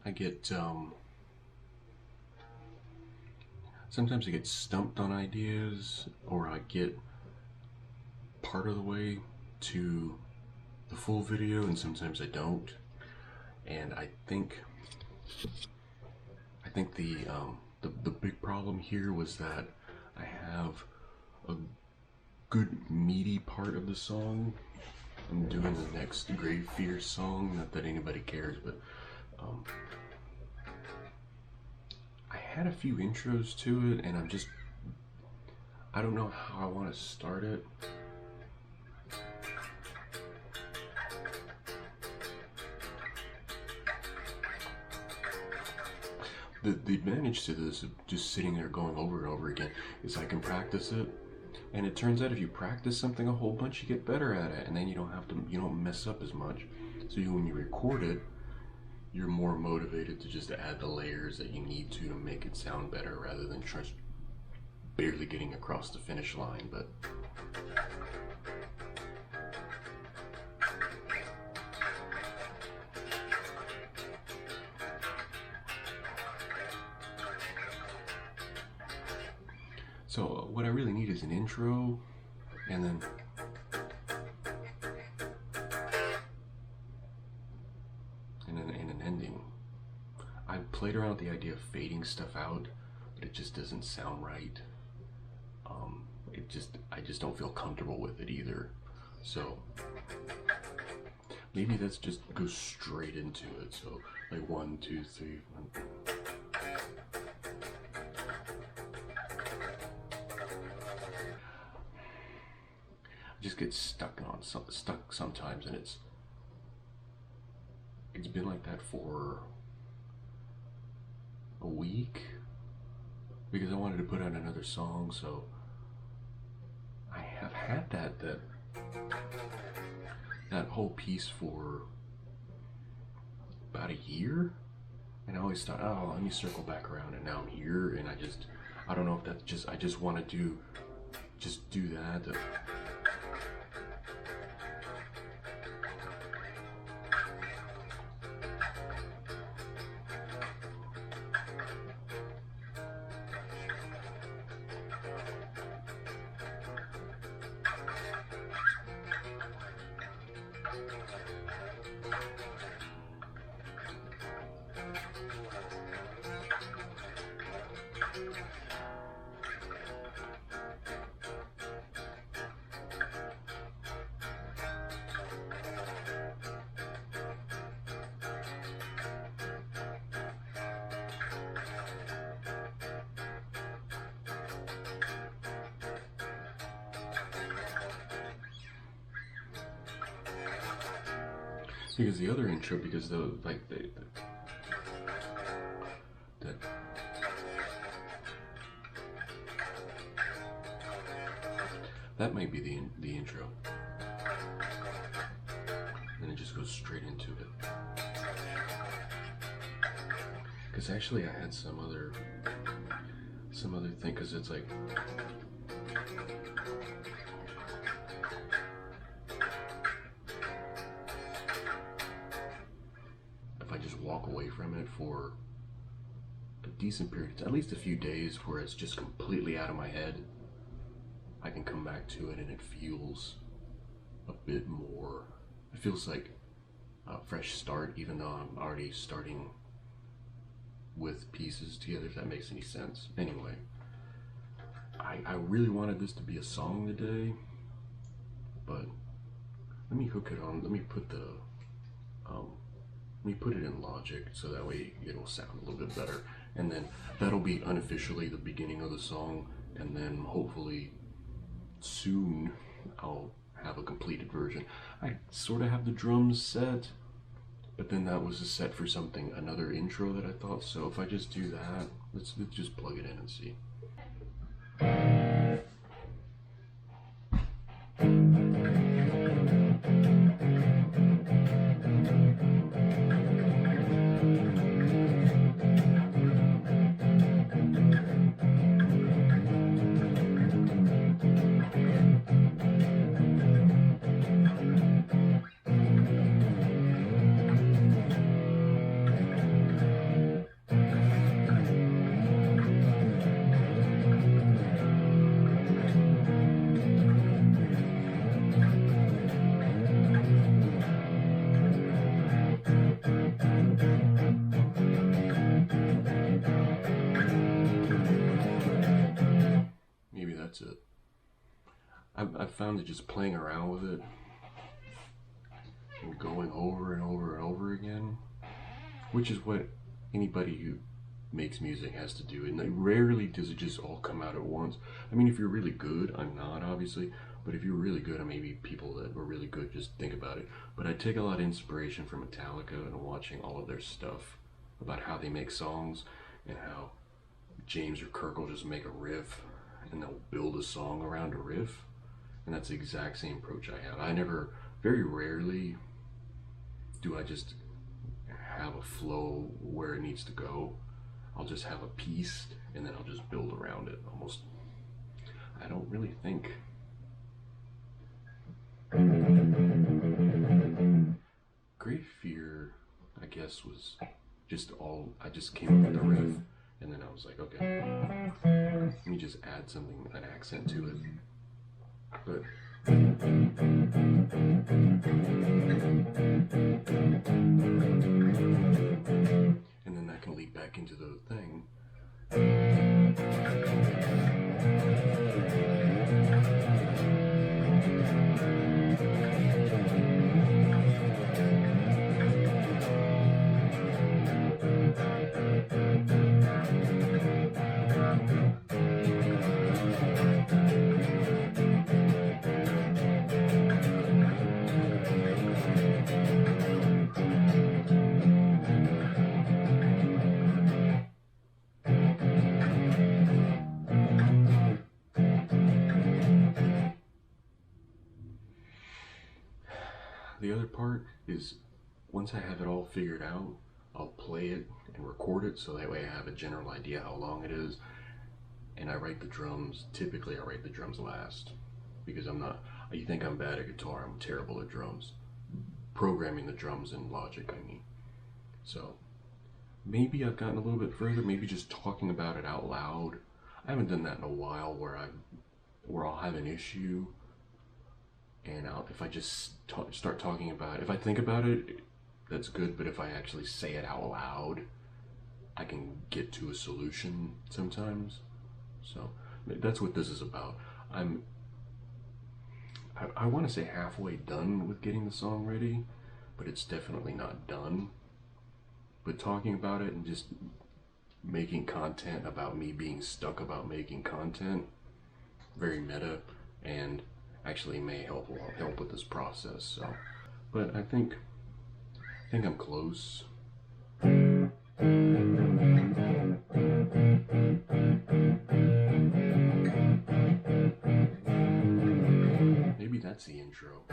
I get sometimes I get stumped on ideas, or I get part of the way to the full video, and sometimes I don't. And I think the big problem here was that I have a good meaty part of the song. I'm doing the next Grave Fear song, not that anybody cares, but I had a few intros to it, and I don't know how I want to start it. The advantage to this of just sitting there going over and over again is I can practice it, and it turns out if you practice something a whole bunch, you get better at it, and then you don't mess up as much. So when you record it, you're more motivated to just add the layers that you need to make it sound better, rather than just barely getting across the finish line. But so what I really need is an intro, and then an ending. I played around with the idea of fading stuff out, but it just doesn't sound right. I just don't feel comfortable with it either. So maybe let's just go straight into it. So like 1, 2, 3. I just get stuck sometimes, and it's been like that for a week because I wanted to put out another song. So I have had that whole piece for about a year, and I always thought, oh, let me circle back around, and now I'm here, and I don't know if that's I just want to do that. Because the other intro, because that might be the intro, and it just goes straight into it. Because actually, I had some other thing, because it's like. If I just walk away from it for a decent period, at least a few days, where it's just completely out of my head, I can come back to it, and it feels a bit more, it feels like a fresh start, even though I'm already starting with pieces together, if that makes any sense. Anyway, I really wanted this to be a song today, but let me hook it on, let me put it in Logic, so that way it'll sound a little bit better, and then that'll be unofficially the beginning of the song, and then hopefully soon I'll have a completed version. I sort of have the drums set, but then that was a set for another intro that I thought, so if I just do that, let's just plug it in and see. I've found that just playing around with it and going over and over and over again, which is what anybody who makes music has to do, and rarely does it just all come out at once. I mean, if you're really good, I'm not obviously, but if you're really good, and maybe people that were really good just think about it. But I take a lot of inspiration from Metallica and watching all of their stuff about how they make songs and how James or Kirk will just make a riff and they'll build a song around a riff. And that's the exact same approach I have. Very rarely do I just have a flow where it needs to go. I'll just have a piece and then I'll just build around it. Almost, I don't really think. Great Fear, I guess, was just I just came up with the riff and then I was like, okay, let me just add something, an accent to it. But and then that can lead back into the thing. The other part is, once I have it all figured out, I'll play it and record it so that way I have a general idea how long it is. And I write the drums. Typically I write the drums last because you think I'm bad at guitar, I'm terrible at drums. Programming the drums in Logic, I mean. So maybe I've gotten a little bit further, maybe just talking about it out loud. I haven't done that in a while where I'll have an issue and if I just start talking about it, if I think about it, that's good, but if I actually say it out loud, I can get to a solution sometimes. So that's what this is about. I want to say halfway done with getting the song ready, but it's definitely not done. But talking about it and just making content about me being stuck about making content, very meta, and actually may help with this process. So, but I think I'm close. Maybe that's the intro.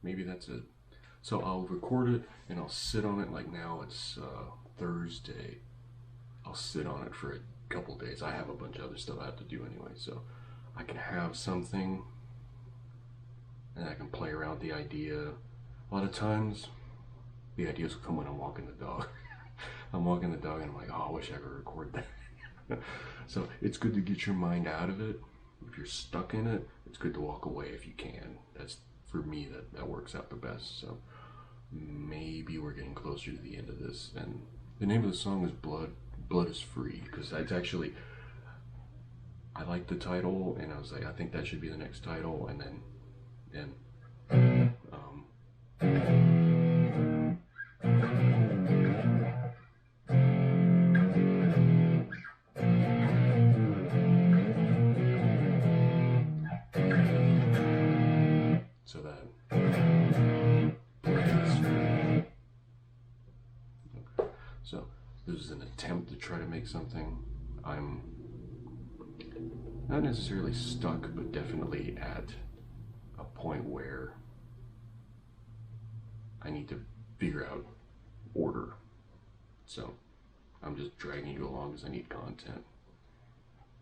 Maybe that's it. So I'll record it and I'll sit on it. Like now it's Thursday. I'll sit on it for a couple days. I have a bunch of other stuff I have to do anyway, so I can have something and I can play around with the idea. A lot of times the ideas will come when I'm walking the dog. I'm walking the dog and I'm like, oh, I wish I could record that. So it's good to get your mind out of it. If you're stuck in it, it's good to walk away if you can. That's, for me, that works out the best. So maybe we're getting closer to the end of this. And the name of the song is Blood is Free, because that's actually, I like the title and I was like, I think that should be the next title. And then this is an attempt to try to make something. I'm not necessarily stuck, but definitely at a point where I need to figure out order. So I'm just dragging you along because I need content.